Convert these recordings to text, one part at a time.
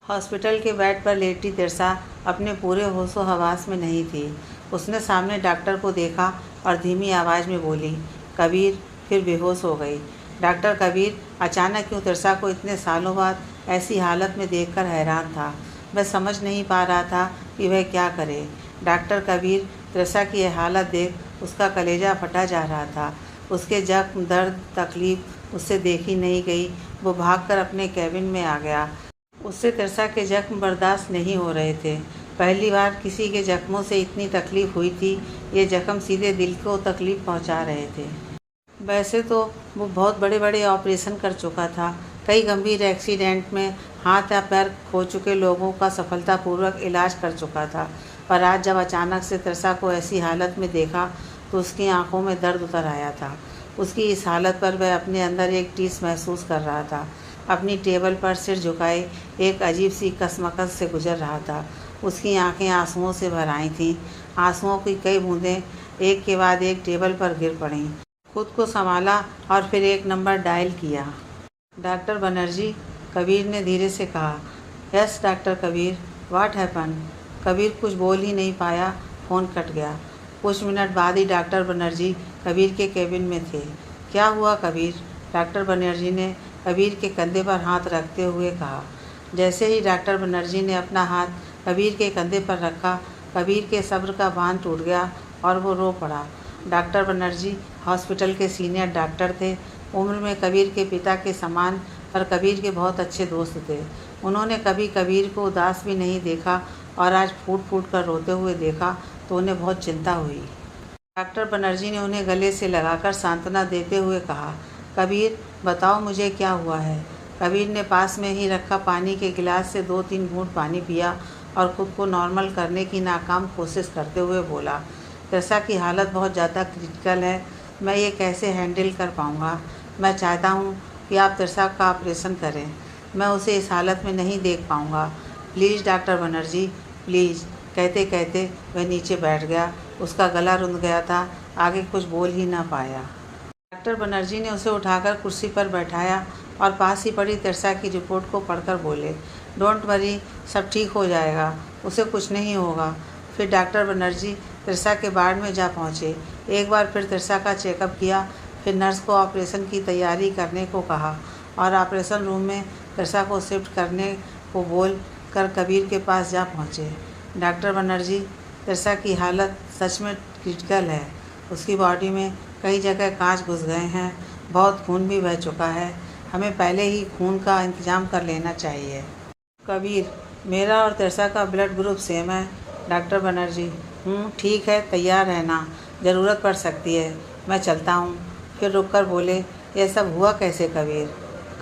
Hospital के bed पर लेटी तिरसा अपने पूरे होशो हवास में नहीं थी। उसने सामने डॉक्टर को देखा और धीमी आवाज़ में बोली, कबीर। फिर बेहोश हो गई। डॉक्टर कबीर अचानक क्यों तिरसा को इतने सालों बाद ऐसी हालत में देखकर हैरान था। वह समझ नहीं पा रहा था कि वह क्या करे। डॉक्टर कबीर तिरसा की यह हालत देख उसका कलेजा फटा जा रहा था। उसके जख्म, दर्द, तकलीफ़ उससे देखी नहीं गई। वो भागकर अपने कैबिन में आ गया। उससे तिरसा के जख्म बर्दाश्त नहीं हो रहे थे। पहली बार किसी के जख्मों से इतनी तकलीफ़ हुई थी। ये जख्म सीधे दिल को तकलीफ़ पहुंचा रहे थे। वैसे तो वो बहुत बड़े बड़े ऑपरेशन कर चुका था। कई गंभीर एक्सीडेंट में हाथ या पैर खो चुके लोगों का सफलतापूर्वक इलाज कर चुका था। पर आज जब अचानक से तिरसा को ऐसी हालत में देखा तो उसकी आंखों में दर्द उतर आया था। उसकी इस हालत पर वह अपने अंदर एक टीस महसूस कर रहा था। अपनी टेबल पर सिर झुकाए एक अजीब सी कसमकस से गुजर रहा था। उसकी आंखें आंसुओं से भर आई थीं। आंसुओं की कई बूंदें एक के बाद एक टेबल पर गिर पड़ीं। खुद को संभाला और फिर एक नंबर डायल किया। डॉक्टर बनर्जी, कबीर ने धीरे से कहा। Yes doctor Kabir, what happen? Kabir कुछ बोल ही नहीं पाया। फ़ोन कट गया। कुछ मिनट बाद ही डॉक्टर बनर्जी कबीर के केबिन में थे। क्या हुआ कबीर? डॉक्टर बनर्जी ने कबीर के कंधे पर हाथ रखते हुए कहा। जैसे ही डॉक्टर बनर्जी ने अपना हाथ कबीर के कंधे पर रखा, कबीर के सब्र का बांध टूट गया और वो रो पड़ा। डॉक्टर बनर्जी हॉस्पिटल के सीनियर डॉक्टर थे। उम्र में कबीर के पिता के समान, पर कबीर के बहुत अच्छे दोस्त थे। उन्होंने कभी कबीर को उदास भी नहीं देखा और आज फूट फूट कर रोते हुए देखा तो उन्हें बहुत चिंता हुई। डॉक्टर बनर्जी ने उन्हें गले से लगाकर सांत्वना देते हुए कहा, कबीर बताओ मुझे क्या हुआ है। कबीर ने पास में ही रखा पानी के गिलास से 2-3 घूंट पानी पिया और ख़ुद को नॉर्मल करने की नाकाम कोशिश करते हुए बोला, तिरसा की हालत बहुत ज़्यादा क्रिटिकल है। मैं ये कैसे हैंडल कर पाऊँगा? मैं चाहता हूँ कि आप तिरसा का ऑपरेशन करें। मैं उसे इस हालत में नहीं देख पाऊँगा। Please doctor Banerjee, please. कहते कहते वह नीचे बैठ गया। उसका गला रुंध गया था, आगे कुछ बोल ही ना पाया। डॉक्टर बनर्जी ने उसे उठाकर कुर्सी पर बैठाया और पास ही पड़ी तिरसा की रिपोर्ट को पढ़कर बोले, डोंट वरी, सब ठीक हो जाएगा, उसे कुछ नहीं होगा। फिर डॉक्टर बनर्जी तिरसा के वार्ड में जा पहुँचे। एक बार फिर तिरसा का चेकअप किया। फिर नर्स को ऑपरेशन की तैयारी करने को कहा और ऑपरेशन रूम में तिरसा को शिफ्ट करने को बोल कर कबीर के पास जा पहुँचे। डॉक्टर बनर्जी, तिरसा की हालत सच में क्रिटिकल है। उसकी बॉडी में कई जगह कांच घुस गए हैं, बहुत खून भी बह चुका है। हमें पहले ही खून का इंतजाम कर लेना चाहिए। कबीर, मेरा और तिरसा का ब्लड ग्रुप सेम है। डॉक्टर बनर्जी, ठीक है, तैयार रहना, ज़रूरत पड़ सकती है, मैं चलता हूँ। फिर रुककर बोले, यह सब हुआ कैसे कबीर?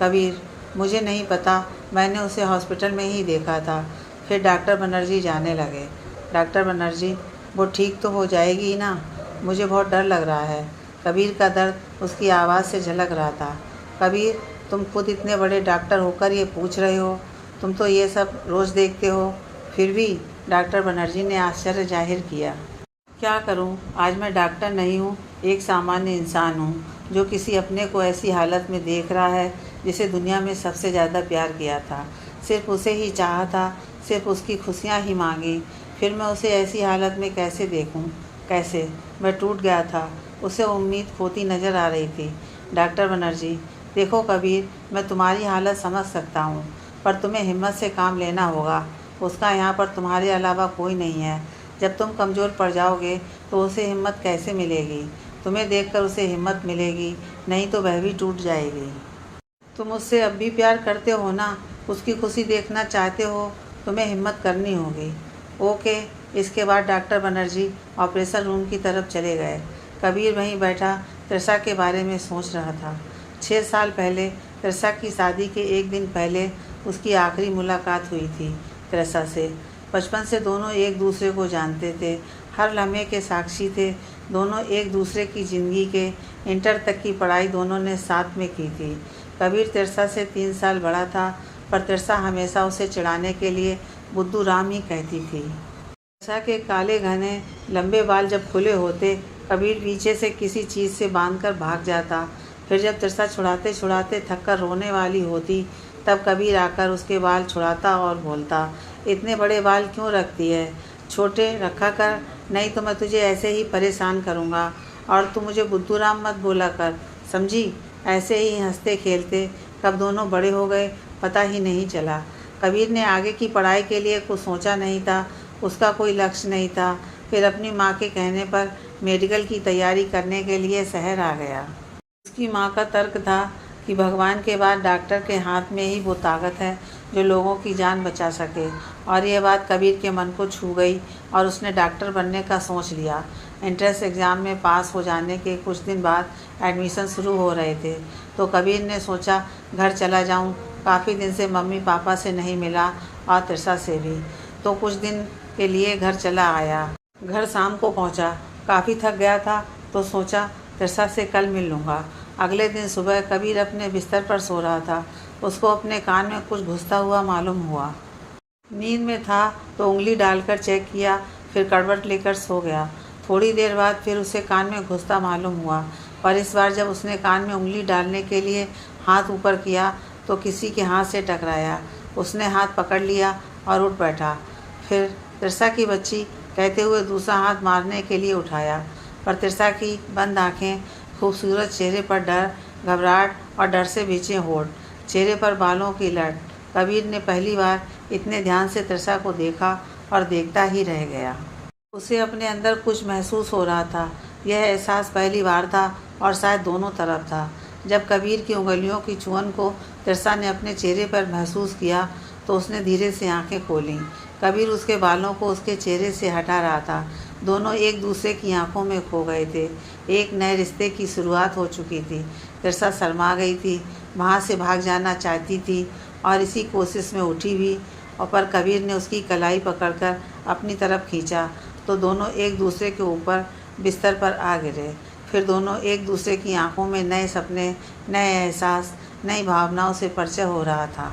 कबीर, मुझे नहीं पता, मैंने उसे हॉस्पिटल में ही देखा था। फिर डॉक्टर बनर्जी जाने लगे। डॉक्टर बनर्जी, वो ठीक तो हो जाएगी ना? मुझे बहुत डर लग रहा है। कबीर का दर्द उसकी आवाज़ से झलक रहा था। कबीर, तुम खुद इतने बड़े डॉक्टर होकर ये पूछ रहे हो? तुम तो ये सब रोज़ देखते हो। फिर भी? डॉक्टर बनर्जी ने आश्चर्य जाहिर किया। क्या करूं, आज मैं डॉक्टर नहीं हूं, एक सामान्य इंसान हूं जो किसी अपने को ऐसी हालत में देख रहा है जिसे दुनिया में सबसे ज़्यादा प्यार किया था, सिर्फ उसे ही चाहा था, सिर्फ उसकी खुशियां ही मांगी। फिर मैं उसे ऐसी हालत में कैसे देखूं? कैसे? मैं टूट गया था। उसे उम्मीद खोती नज़र आ रही थी। डॉक्टर बनर्जी, देखो कबीर, मैं तुम्हारी हालत समझ सकता हूँ, पर तुम्हें हिम्मत से काम लेना होगा। उसका यहाँ पर तुम्हारे अलावा कोई नहीं है। जब तुम कमज़ोर पड़ जाओगे तो उसे हिम्मत कैसे मिलेगी? तुम्हें देखकर उसे हिम्मत मिलेगी, नहीं तो वह भी टूट जाएगी। तुम उससे अब भी प्यार करते हो ना? उसकी खुशी देखना चाहते हो? तुम्हें हिम्मत करनी होगी। ओके। इसके बाद डॉक्टर बनर्जी ऑपरेशन रूम की तरफ चले गए। कबीर वहीं बैठा तिरसा के बारे में सोच रहा था। 6 साल पहले तिरसा की शादी के एक दिन पहले उसकी आखिरी मुलाकात हुई थी तिरसा से। बचपन से दोनों एक दूसरे को जानते थे, हर लम्हे के साक्षी थे। दोनों एक दूसरे की ज़िंदगी के इंटर तक की पढ़ाई दोनों ने साथ में की थी। कबीर तिरसा से 3 साल बड़ा था, पर तिरसा हमेशा उसे चिढ़ाने के लिए बुद्धू राम ही कहती थी। तिरसा के काले घने लंबे बाल जब खुले होते, कबीर पीछे से किसी चीज़ से बांधकर भाग जाता। फिर जब तिरसा छुड़ाते छुड़ाते थक कर रोने वाली होती तब कबीर आकर उसके बाल छुड़ाता और बोलता, इतने बड़े बाल क्यों रखती है, छोटे रखा कर, नहीं तो मैं तुझे ऐसे ही परेशान करूँगा। और तू मुझे बुद्धू राम मत बोला कर, समझी। ऐसे ही हंसते खेलते कब दोनों बड़े हो गए पता ही नहीं चला। कबीर ने आगे की पढ़ाई के लिए कुछ सोचा नहीं था, उसका कोई लक्ष्य नहीं था। फिर अपनी माँ के कहने पर मेडिकल की तैयारी करने के लिए शहर आ गया। उसकी माँ का तर्क था कि भगवान के बाद डॉक्टर के हाथ में ही वो ताकत है जो लोगों की जान बचा सके। और ये बात कबीर के मन को छू गई और उसने डॉक्टर बनने का सोच लिया। एंट्रेंस एग्ज़ाम में पास हो जाने के कुछ दिन बाद एडमिशन शुरू हो रहे थे, तो कबीर ने सोचा घर चला जाऊं। काफ़ी दिन से मम्मी पापा से नहीं मिला और तिरसा से भी, तो कुछ दिन के लिए घर चला आया। घर शाम को पहुंचा, काफ़ी थक गया था तो सोचा तिरसा से कल मिल लूँगा। अगले दिन सुबह कबीर अपने बिस्तर पर सो रहा था। उसको अपने कान में कुछ घुसता हुआ मालूम हुआ। नींद में था तो उंगली डालकर चेक किया, फिर करवट लेकर सो गया। थोड़ी देर बाद फिर उसे कान में घुसता मालूम हुआ, पर इस बार जब उसने कान में उंगली डालने के लिए हाथ ऊपर किया तो किसी के हाथ से टकराया। उसने हाथ पकड़ लिया और उठ बैठा। फिर तिरसा की बच्ची कहते हुए दूसरा हाथ मारने के लिए उठाया, पर तिरसा की बंद आँखें, खूबसूरत चेहरे पर डर, घबराहट और डर से भींचे होंठ, चेहरे पर बालों की लट। कबीर ने पहली बार इतने ध्यान से तिरसा को देखा और देखता ही रह गया। उसे अपने अंदर कुछ महसूस हो रहा था। यह एहसास पहली बार था और शायद दोनों तरफ था। जब कबीर की उंगलियों की चुभन को तिरसा ने अपने चेहरे पर महसूस किया तो उसने धीरे से आंखें खोलीं। कबीर उसके बालों को उसके चेहरे से हटा रहा था। दोनों एक दूसरे की आंखों में खो गए थे। एक नए रिश्ते की शुरुआत हो चुकी थी। तिरसा शर्मा गई थी, वहाँ से भाग जाना चाहती थी और इसी कोशिश में उठी भी, और पर कबीर ने उसकी कलाई पकड़कर अपनी तरफ खींचा तो दोनों एक दूसरे के ऊपर बिस्तर पर आ गिरे। फिर दोनों एक दूसरे की आंखों में नए सपने, नए एहसास, नई भावनाओं से परिचय हो रहा था।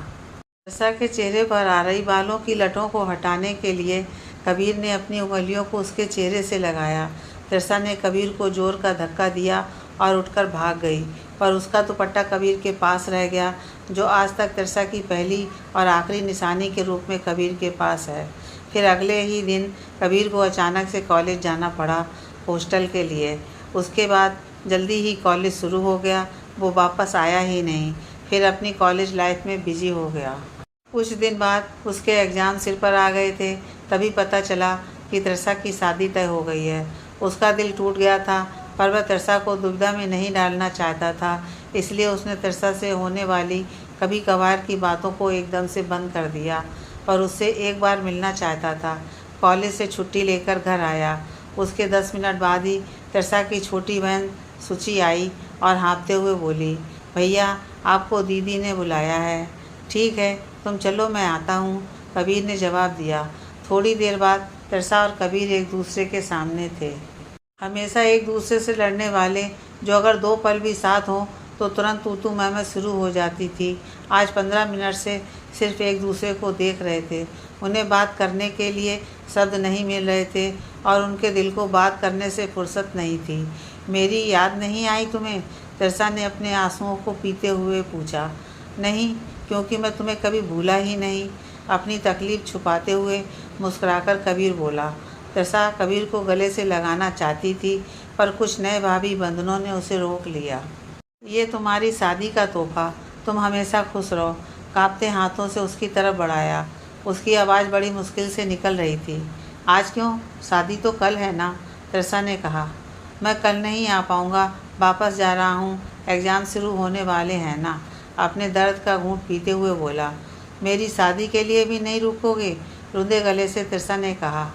तिरसा के चेहरे पर आ रही बालों की लटों को हटाने के लिए कबीर ने अपनी उंगलियों को उसके चेहरे से लगाया। तिरसा ने कबीर को जोर का धक्का दिया और उठकर भाग गई, पर उसका दुपट्टा कबीर के पास रह गया, जो आज तक तिरसा की पहली और आखिरी निशानी के रूप में कबीर के पास है। फिर अगले ही दिन कबीर को अचानक से कॉलेज जाना पड़ा, हॉस्टल के लिए। उसके बाद जल्दी ही कॉलेज शुरू हो गया। वो वापस आया ही नहीं, फिर अपनी कॉलेज लाइफ में बिजी हो गया। कुछ दिन बाद उसके एग्ज़ाम सिर पर आ गए थे, तभी पता चला कि तिरसा की शादी तय हो गई है। उसका दिल टूट गया था, पर वह तिरसा को दुविधा में नहीं डालना चाहता था, इसलिए उसने तिरसा से होने वाली कभी कभार की बातों को एकदम से बंद कर दिया। पर उससे एक बार मिलना चाहता था। कॉलेज से छुट्टी लेकर घर आया। उसके 10 मिनट बाद ही तिरसा की छोटी बहन सुची आई और हाँफते हुए बोली, भैया आपको दीदी ने बुलाया है। ठीक है, तुम चलो, मैं आता हूँ, कबीर ने जवाब दिया। थोड़ी देर बाद तिरसा और कबीर एक दूसरे के सामने थे। हमेशा एक दूसरे से लड़ने वाले, जो अगर 2 पल भी साथ हों तो तुरंत तू मैं शुरू हो जाती थी, आज 15 मिनट से सिर्फ एक दूसरे को देख रहे थे। उन्हें बात करने के लिए शब्द नहीं मिल रहे थे और उनके दिल को बात करने से फुर्सत नहीं थी। मेरी याद नहीं आई तुम्हें? तिरसा ने अपने आंसुओं को पीते हुए पूछा। नहीं, क्योंकि मैं तुम्हें कभी भूला ही नहीं, अपनी तकलीफ़ छुपाते हुए मुस्कुराकर कबीर बोला। तिरसा कबीर को गले से लगाना चाहती थी, पर कुछ नए भावी बंधनों ने उसे रोक लिया। ये तुम्हारी शादी का तोहफा, तुम हमेशा खुश रहो, कांपते हाथों से उसकी तरफ बढ़ाया। उसकी आवाज़ बड़ी मुश्किल से निकल रही थी। आज क्यों? शादी तो कल है ना, तिरसा ने कहा। मैं कल नहीं आ पाऊँगा, वापस जा रहा हूँ, एग्ज़ाम शुरू होने वाले हैं ना, अपने दर्द का घूंट पीते हुए बोला। मेरी शादी के लिए भी नहीं रुकोगे? रुंधे गले से तिरसा ने कहा।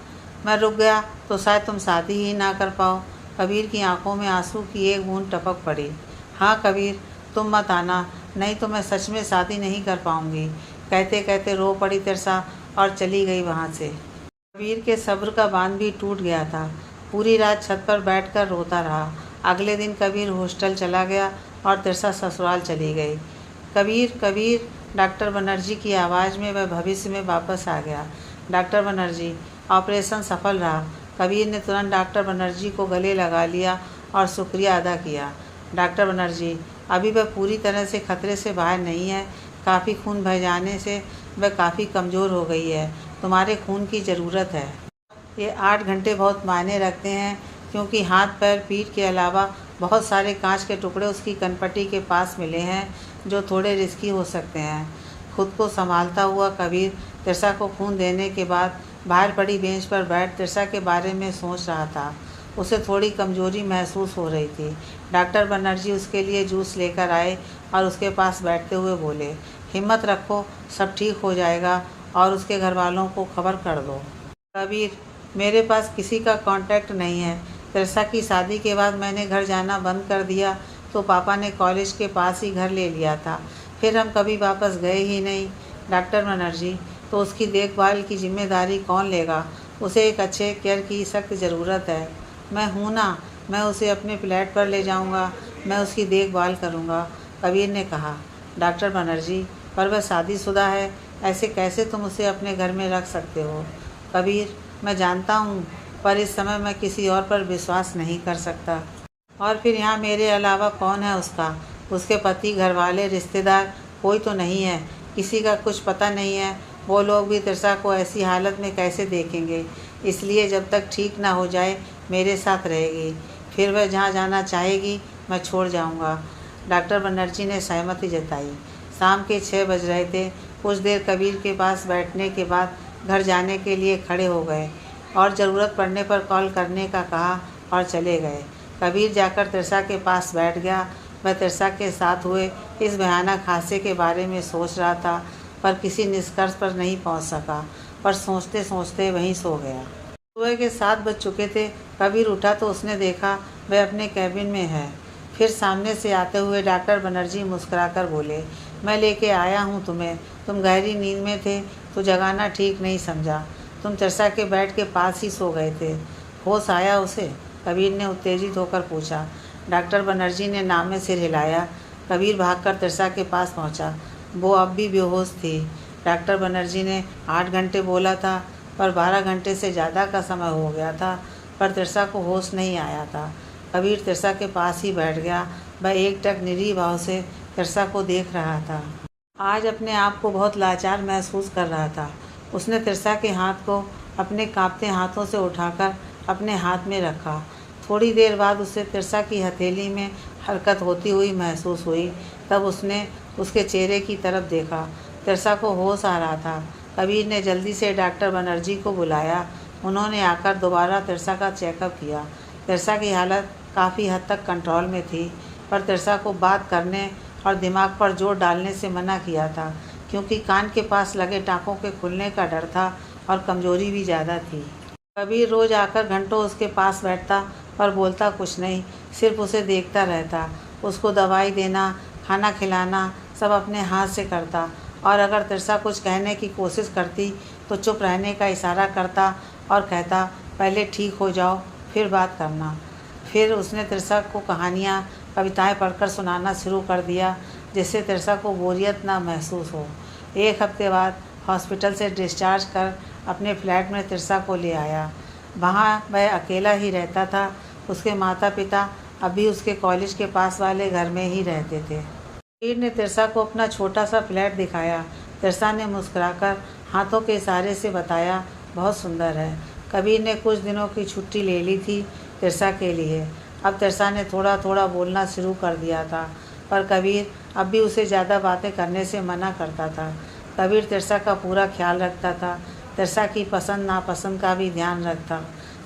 मैं रुक गया तो शायद तुम शादी ही ना कर पाओ। कबीर की आंखों में आंसू की एक बूंद टपक पड़ी। हाँ कबीर, तुम मत आना, नहीं तो मैं सच में शादी नहीं कर पाऊँगी, कहते कहते रो पड़ी तिरसा और चली गई वहाँ से। कबीर के सब्र का बांध भी टूट गया था। पूरी रात छत पर बैठकर रोता रहा। अगले दिन कबीर हॉस्टल चला गया और तिरसा ससुराल चली गई। कबीर कबीर, डॉक्टर बनर्जी की आवाज़ में वह भविष्य में वापस आ गया। डॉक्टर बनर्जी, ऑपरेशन सफल रहा। कबीर ने तुरंत डॉक्टर बनर्जी को गले लगा लिया और शुक्रिया अदा किया। डॉक्टर बनर्जी, अभी वह पूरी तरह से खतरे से बाहर नहीं है, काफ़ी खून बह जाने से वह काफ़ी कमज़ोर हो गई है। तुम्हारे खून की ज़रूरत है। ये 8 घंटे बहुत मायने रखते हैं, क्योंकि हाथ पैर पीठ के अलावा बहुत सारे कांच के टुकड़े उसकी कनपट्टी के पास मिले हैं, जो थोड़े रिस्की हो सकते हैं। खुद को संभालता हुआ कबीर तिरसा को खून देने के बाद बाहर पड़ी बेंच पर बैठ तिरसा के बारे में सोच रहा था। उसे थोड़ी कमजोरी महसूस हो रही थी। डॉक्टर बनर्जी उसके लिए जूस लेकर आए और उसके पास बैठते हुए बोले, हिम्मत रखो, सब ठीक हो जाएगा और उसके घर वालों को खबर कर दो। कबीर, मेरे पास किसी का कांटेक्ट नहीं है। तिरसा की शादी के बाद मैंने घर जाना बंद कर दिया तो पापा ने कॉलेज के पास ही घर ले लिया था। फिर हम कभी वापस गए ही नहीं। डॉक्टर बनर्जी, तो उसकी देखभाल की जिम्मेदारी कौन लेगा? उसे एक अच्छे केयर की सख्त ज़रूरत है। मैं हूँ ना, मैं उसे अपने फ्लैट पर ले जाऊँगा, मैं उसकी देखभाल करूँगा, कबीर ने कहा। डॉक्टर बनर्जी, पर वह शादीशुदा है, ऐसे कैसे तुम उसे अपने घर में रख सकते हो? कबीर, मैं जानता हूँ, पर इस समय मैं किसी और पर विश्वास नहीं कर सकता। और फिर यहाँ मेरे अलावा कौन है उसका? उसके पति, घरवाले, रिश्तेदार कोई तो नहीं है। किसी का कुछ पता नहीं है। वो लोग भी तिरसा को ऐसी हालत में कैसे देखेंगे? इसलिए जब तक ठीक ना हो जाए मेरे साथ रहेगी। फिर वह जहाँ जाना चाहेगी मैं छोड़ जाऊँगा। डॉक्टर बनर्जी ने सहमति जताई। शाम के 6 बज रहे थे। कुछ देर कबीर के पास बैठने के बाद घर जाने के लिए खड़े हो गए और ज़रूरत पड़ने पर कॉल करने का कहा और चले गए। कबीर जाकर तिरसा के पास बैठ गया। वह तिरसा के साथ हुए इस भयानक हादसे के बारे में सोच रहा था, पर किसी निष्कर्ष पर नहीं पहुंच सका, पर सोचते सोचते वहीं सो गया। सुबह के 7 बज चुके थे। कबीर उठा तो उसने देखा वह अपने कैबिन में है। फिर सामने से आते हुए डॉक्टर बनर्जी मुस्कुराकर बोले, मैं लेके आया हूँ तुम्हें। तुम गहरी नींद में थे तो जगाना ठीक नहीं समझा। तुम तिरसा के बेड के पास ही सो गए थे। होश आया उसे? कबीर ने उत्तेजित होकर पूछा। डॉक्टर बनर्जी ने नामे सिर हिलाया। कबीर भागकर तिरसा के पास पहुंचा। वो अब भी बेहोश थी। डॉक्टर बनर्जी ने 8 घंटे बोला था, पर 12 घंटे से ज़्यादा का समय हो गया था, पर तिरसा को होश नहीं आया था। कबीर तिरसा के पास ही बैठ गया। वह एकटक निरीह भाव से तिरसा को देख रहा था। आज अपने आप को बहुत लाचार महसूस कर रहा था। उसने तिरसा के हाथ को अपने कांपते हाथों से उठाकर अपने हाथ में रखा। थोड़ी देर बाद उसे तिरसा की हथेली में हरकत होती हुई महसूस हुई। तब उसने उसके चेहरे की तरफ देखा। तिरसा को होश आ रहा था। कबीर ने जल्दी से डॉक्टर बनर्जी को बुलाया। उन्होंने आकर दोबारा तिरसा का चेकअप किया। तिरसा की हालत काफ़ी हद तक कंट्रोल में थी, पर तिरसा को बात करने और दिमाग पर जोर डालने से मना किया था, क्योंकि कान के पास लगे टाँकों के खुलने का डर था और कमज़ोरी भी ज़्यादा थी। कबीर रोज़ आकर घंटों उसके पास बैठता, पर बोलता कुछ नहीं, सिर्फ उसे देखता रहता। उसको दवाई देना, खाना खिलाना सब अपने हाथ से करता, और अगर तिरसा कुछ कहने की कोशिश करती तो चुप रहने का इशारा करता और कहता, पहले ठीक हो जाओ फिर बात करना। फिर उसने तिरसा को कहानियाँ, कविताएं पढ़कर सुनाना शुरू कर दिया, जिससे तिरसा को बोरियत ना महसूस हो। 1 हफ्ते बाद हॉस्पिटल से डिस्चार्ज कर अपने फ्लैट में तिरसा को ले आया। वहाँ वह अकेला ही रहता था। उसके माता पिता अभी उसके कॉलेज के पास वाले घर में ही रहते थे। कबीर ने तिरसा को अपना छोटा सा फ्लैट दिखाया। तिरसा ने मुस्कुराकर हाथों के इशारे से बताया, बहुत सुंदर है। कबीर ने कुछ दिनों की छुट्टी ले ली थी तिरसा के लिए। अब तिरसा ने थोड़ा थोड़ा बोलना शुरू कर दिया था, पर कबीर अब भी उसे ज़्यादा बातें करने से मना करता था। कबीर तिरसा का पूरा ख्याल रखता था, तिरसा की पसंद नापसंद का भी ध्यान रखता,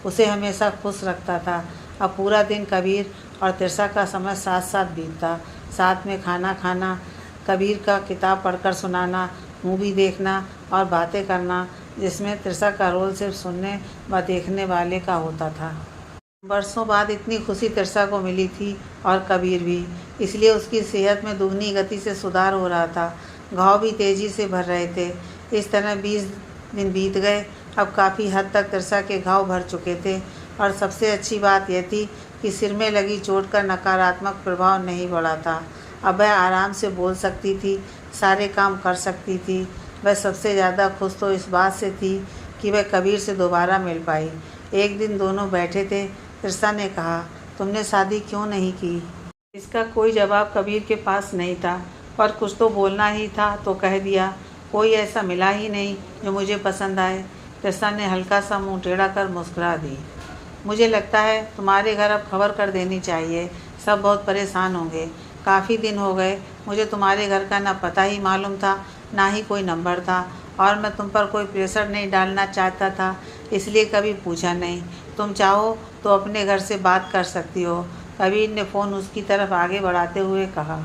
उसे हमेशा खुश रखता था। अब पूरा दिन कबीर और तिरसा का समय साथ साथ बीतता, साथ में खाना खाना, कबीर का किताब पढ़कर सुनाना, मूवी देखना और बातें करना, जिसमें तिरसा का रोल सिर्फ सुनने व देखने वाले का होता था। बरसों बाद इतनी खुशी तिरसा को मिली थी, और कबीर भी, इसलिए उसकी सेहत में दुगनी गति से सुधार हो रहा था। घाव भी तेज़ी से भर रहे थे। इस तरह 20 दिन बीत गए। अब काफ़ी हद तक तिरसा के घाव भर चुके थे, और सबसे अच्छी बात यह थी कि सिर में लगी चोट का नकारात्मक प्रभाव नहीं पड़ा था। अब वह आराम से बोल सकती थी, सारे काम कर सकती थी। वह सबसे ज़्यादा खुश तो इस बात से थी कि वह कबीर से दोबारा मिल पाई। एक दिन दोनों बैठे थे। तिरसा ने कहा, तुमने शादी क्यों नहीं की? इसका कोई जवाब कबीर के पास नहीं था। पर कुछ तो बोलना ही था तो कह दिया, कोई ऐसा मिला ही नहीं जो मुझे पसंद आए। तिरसा ने हल्का सा मुंह टेढ़ा कर मुस्कुरा दी। मुझे लगता है तुम्हारे घर अब खबर कर देनी चाहिए, सब बहुत परेशान होंगे। काफ़ी दिन हो गए, मुझे तुम्हारे घर का ना पता ही मालूम था, ना ही कोई नंबर था, और मैं तुम पर कोई प्रेशर नहीं डालना चाहता था, इसलिए कभी पूछा नहीं। तुम चाहो तो अपने घर से बात कर सकती हो। कबीर ने फ़ोन उसकी तरफ आगे बढ़ाते हुए कहा।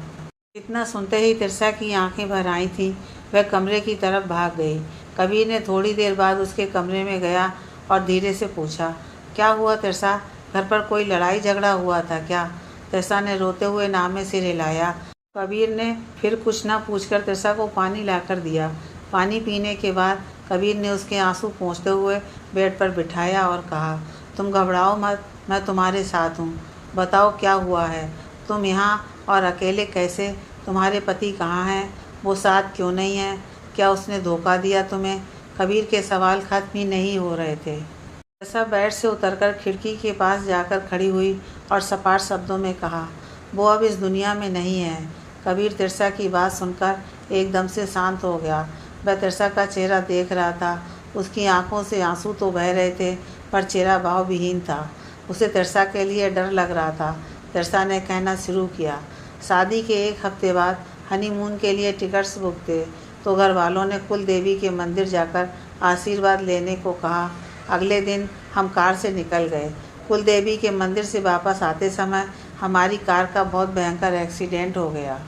इतना सुनते ही तिरसा की आंखें भर आई थीं। वह कमरे की तरफ भाग गई। कबीर ने थोड़ी देर बाद उसके कमरे में गया और धीरे से पूछा, क्या हुआ तिरसा, घर पर कोई लड़ाई झगड़ा हुआ था क्या? तिरसा ने रोते हुए नामे सिर हिलाया। कबीर ने फिर कुछ ना पूछकर तिरसा को पानी लाकर दिया। पानी पीने के बाद कबीर ने उसके आंसू पोंछते हुए बेड पर बिठाया और कहा, तुम घबराओ मत, मैं तुम्हारे साथ हूँ। बताओ क्या हुआ है, तुम यहाँ और अकेले कैसे? तुम्हारे पति कहाँ हैं? वो साथ क्यों नहीं है? क्या उसने धोखा दिया तुम्हें? कबीर के सवाल खत्म ही नहीं हो रहे थे। तिरसा बेड से उतरकर खिड़की के पास जाकर खड़ी हुई और सपाट शब्दों में कहा, वो अब इस दुनिया में नहीं है। कबीर तिरसा की बात सुनकर एकदम से शांत हो गया। वह तिरसा का चेहरा देख रहा था। उसकी आंखों से आंसू तो बह रहे थे, पर चेहरा भावविहीन था। उसे तिरसा के लिए डर लग रहा था। तिरसा ने कहना शुरू किया, शादी के एक हफ्ते बाद हनीमून के लिए टिकट्स बुक थे, तो घर वालों ने कुल देवी के मंदिर जाकर आशीर्वाद लेने को कहा। अगले दिन हम कार से निकल गए। कुल देवी के मंदिर से वापस आते समय हमारी कार का बहुत भयंकर एक्सीडेंट हो गया,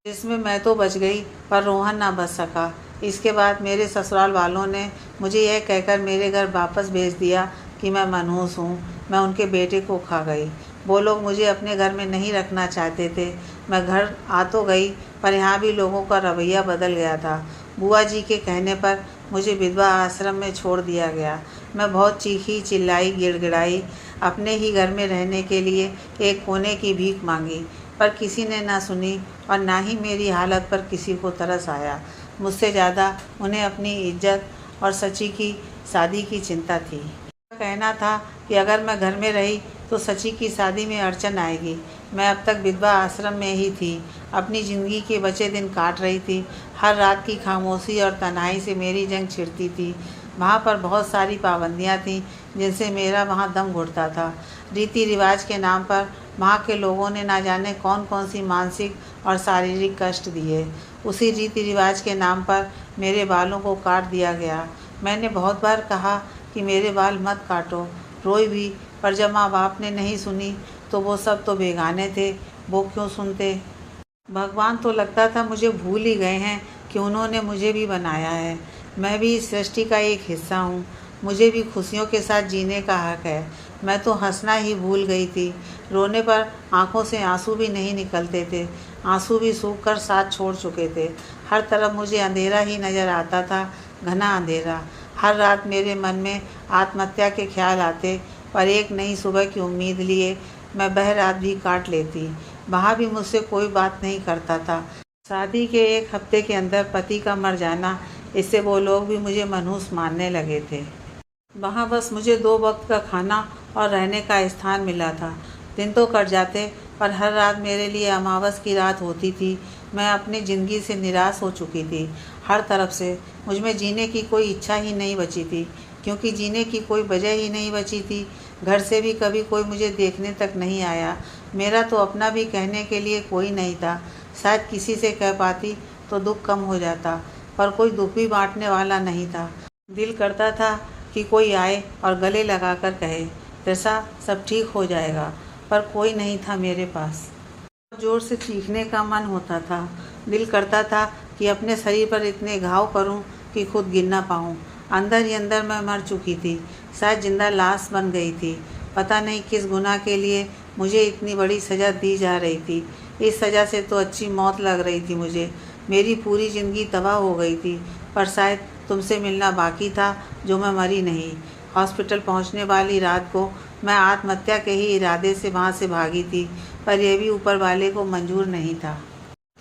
जिसमें मैं तो बच गई पर रोहन ना बच सका। इसके बाद मेरे ससुराल वालों ने मुझे यह कहकर मेरे घर वापस भेज दिया कि मैं मनहूस हूँ, मैं उनके बेटे को खा गई। वो लोग मुझे अपने घर में नहीं रखना चाहते थे। मैं घर आ तो गई, पर यहाँ भी लोगों का रवैया बदल गया था। बुआ जी के कहने पर मुझे विधवा आश्रम में छोड़ दिया गया। मैं बहुत चीखी चिल्लाई गिड़गिड़ाई, अपने ही घर में रहने के लिए एक कोने की भीख मांगी, पर किसी ने ना सुनी और ना ही मेरी हालत पर किसी को तरस आया। मुझसे ज़्यादा उन्हें अपनी इज्जत और सची की शादी की चिंता थी। कहना था कि अगर मैं घर में रही तो सची की शादी में अड़चन आएगी। मैं अब तक विधवा आश्रम में ही थी, अपनी ज़िंदगी के बचे दिन काट रही थी। हर रात की खामोशी और तन्हाई से मेरी जंग छिड़ती थी। वहाँ पर बहुत सारी पाबंदियाँ थीं जिनसे मेरा वहाँ दम घुटता था। रीति रिवाज के नाम पर वहाँ के लोगों ने ना जाने कौन कौन सी मानसिक और शारीरिक कष्ट दिए। उसी रीति रिवाज के नाम पर मेरे बालों को काट दिया गया। मैंने बहुत बार कहा कि मेरे बाल मत काटो, रोई भी, पर जब माँ बाप ने नहीं सुनी तो वो सब तो बेगाने थे, वो क्यों सुनते। भगवान तो लगता था मुझे भूल ही गए हैं कि उन्होंने मुझे भी बनाया है। मैं भी इस सृष्टि का एक हिस्सा हूँ, मुझे भी खुशियों के साथ जीने का हक है। मैं तो हंसना ही भूल गई थी। रोने पर आंखों से आंसू भी नहीं निकलते थे, आंसू भी सूख कर साथ छोड़ चुके थे। हर तरफ मुझे अंधेरा ही नज़र आता था, घना अंधेरा। हर रात मेरे मन में आत्महत्या के ख्याल आते, पर एक नई सुबह की उम्मीद लिए मैं वह रात भी काट लेती। वहाँ भी मुझसे कोई बात नहीं करता था। शादी के एक हफ्ते के अंदर पति का मर जाना, इससे वो लोग भी मुझे मनहूस मानने लगे थे। वहाँ बस मुझे 2 वक्त का खाना और रहने का स्थान मिला था। दिन तो कट जाते, पर हर रात मेरे लिए अमावस की रात होती थी। मैं अपनी ज़िंदगी से निराश हो चुकी थी। हर तरफ से मुझ में जीने की कोई इच्छा ही नहीं बची थी, क्योंकि जीने की कोई वजह ही नहीं बची थी। घर से भी कभी कोई मुझे देखने तक नहीं आया। मेरा तो अपना भी कहने के लिए कोई नहीं था। शायद किसी से कह पाती तो दुख कम हो जाता, पर कोई दुख भी बांटने वाला नहीं था। दिल करता था कि कोई आए और गले लगाकर कहे, तिरसा सब ठीक हो जाएगा, पर कोई नहीं था मेरे पास। जोर से चीखने का मन होता था। दिल करता था कि अपने शरीर पर इतने घाव करूं कि खुद गिर ना पाऊँ। अंदर ही अंदर मैं मर चुकी थी, शायद जिंदा लाश बन गई थी। पता नहीं किस गुनाह के लिए मुझे इतनी बड़ी सज़ा दी जा रही थी। इस सज़ा से तो अच्छी मौत लग रही थी मुझे। मेरी पूरी ज़िंदगी तबाह हो गई थी, पर शायद तुमसे मिलना बाकी था, जो मैं मरी नहीं। हॉस्पिटल पहुंचने वाली रात को मैं आत्महत्या के ही इरादे से वहां से भागी थी, पर यह भी ऊपर वाले को मंजूर नहीं था।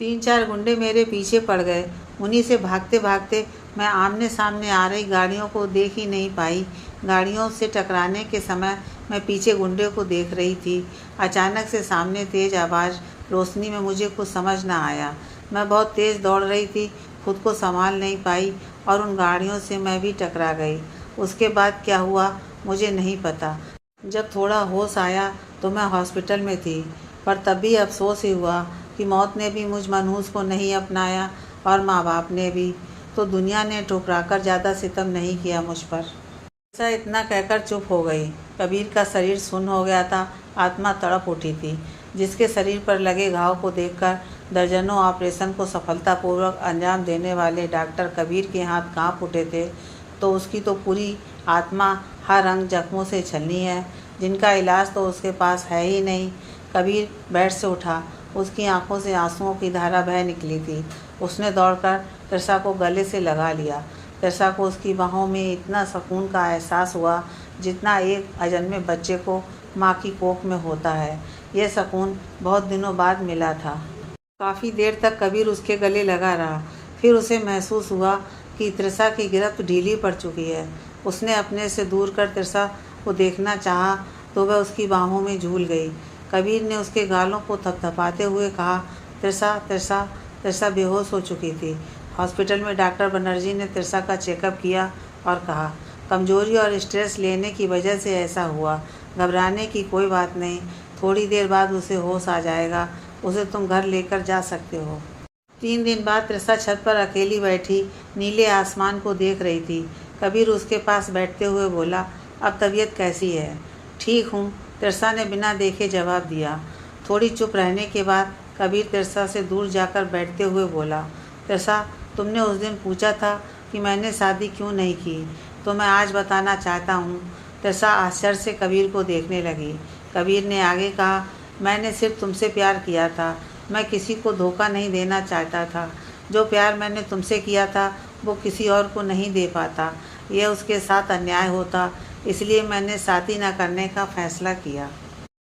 3-4 गुंडे मेरे पीछे पड़ गए। उन्हीं से भागते भागते मैं आमने सामने आ रही गाड़ियों को देख ही नहीं पाई। गाड़ियों से टकराने के समय मैं पीछे गुंडे को देख रही थी। अचानक से सामने तेज आवाज़, रोशनी में मुझे कुछ समझ न आया। मैं बहुत तेज़ दौड़ रही थी, खुद को संभाल नहीं पाई और उन गाड़ियों से मैं भी टकरा गई। उसके बाद क्या हुआ मुझे नहीं पता। जब थोड़ा होश आया तो मैं हॉस्पिटल में थी, पर तब भी अफसोस ही हुआ कि मौत ने भी मुझ मनहूस को नहीं अपनाया और माँ बाप ने भी, तो दुनिया ने ठुकराकर ज़्यादा सितम नहीं किया मुझ पर। ऐसा इतना कहकर चुप हो गई। कबीर का शरीर सुन्न हो गया था, आत्मा तड़प उठी थी। जिसके शरीर पर लगे घाव को देखकर दर्जनों ऑपरेशन को सफलतापूर्वक अंजाम देने वाले डॉक्टर कबीर के हाथ कांप उठे थे, तो उसकी तो पूरी आत्मा हर अंग जख्मों से छलनी है, जिनका इलाज तो उसके पास है ही नहीं। कबीर बेड से उठा, उसकी आंखों से आंसुओं की धारा बह निकली थी। उसने दौड़कर तिरसा को गले से लगा लिया। तिरसा को उसकी बाहों में इतना सुकून का एहसास हुआ जितना एक अजन्मे बच्चे को माँ की कोख में होता है। यह सुकून बहुत दिनों बाद मिला था। काफ़ी देर तक कबीर उसके गले लगा रहा। फिर उसे महसूस हुआ कि तिरसा की गिरफ्त ढीली पड़ चुकी है। उसने अपने से दूर कर तिरसा को देखना चाहा तो वह उसकी बाहों में झूल गई। कबीर ने उसके गालों को थपथपाते हुए कहा, तिरसा तिरसा। तिरसा बेहोश हो चुकी थी। हॉस्पिटल में डॉक्टर बनर्जी ने तिरसा का चेकअप किया और कहा, कमजोरी और स्ट्रेस लेने की वजह से ऐसा हुआ। घबराने की कोई बात नहीं, थोड़ी देर बाद उसे होश आ जाएगा। उसे तुम घर लेकर जा सकते हो। 3 दिन बाद तिरसा छत पर अकेली बैठी नीले आसमान को देख रही थी। कबीर उसके पास बैठते हुए बोला, अब तबीयत कैसी है? ठीक हूँ, तिरसा ने बिना देखे जवाब दिया। थोड़ी चुप रहने के बाद कबीर तिरसा से दूर जाकर बैठते हुए बोला, तिरसा, तुमने उस दिन पूछा था कि मैंने शादी क्यों नहीं की, तो मैं आज बताना चाहता हूँ। तिरसा आश्चर्य से कबीर को देखने लगी। कबीर ने आगे कहा, मैंने सिर्फ तुमसे प्यार किया था। मैं किसी को धोखा नहीं देना चाहता था। जो प्यार मैंने तुमसे किया था वो किसी और को नहीं दे पाता। यह उसके साथ अन्याय होता, इसलिए मैंने शादी न करने का फैसला किया।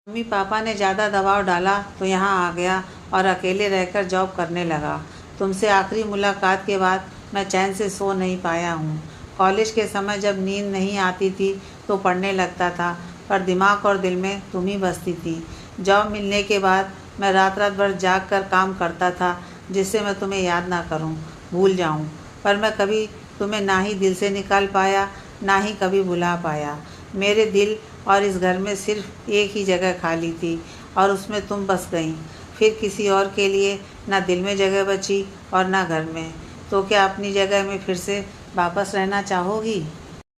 मम्मी पापा ने ज़्यादा दबाव डाला तो यहाँ आ गया और अकेले रहकर जॉब करने लगा। तुमसे आखिरी मुलाकात के बाद मैं चैन से सो नहीं पाया हूँ। कॉलेज के समय जब नींद नहीं आती थी तो पढ़ने लगता था, पर दिमाग और दिल में तुम ही बसती थी। जॉब मिलने के बाद मैं रात रात भर जाग कर काम करता था, जिससे मैं तुम्हें याद ना करूं, भूल जाऊं। पर मैं कभी तुम्हें ना ही दिल से निकाल पाया, ना ही कभी भुला पाया। मेरे दिल और इस घर में सिर्फ एक ही जगह खाली थी और उसमें तुम बस गई। फिर किसी और के लिए ना दिल में जगह बची और ना घर में। तो क्या अपनी जगह में फिर से वापस रहना चाहोगी?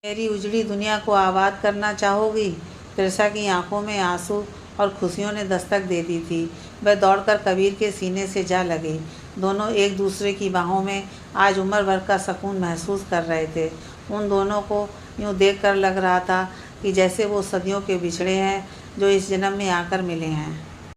मेरी उजड़ी दुनिया को आबाद करना चाहोगी? तिरसा की आंखों में आंसू और खुशियों ने दस्तक दे दी थी। वह दौड़कर कबीर के सीने से जा लगी। दोनों एक दूसरे की बाहों में आज उम्र भर का सुकून महसूस कर रहे थे। उन दोनों को यूँ देखकर लग रहा था कि जैसे वो सदियों के बिछड़े हैं जो इस जन्म में आकर मिले हैं।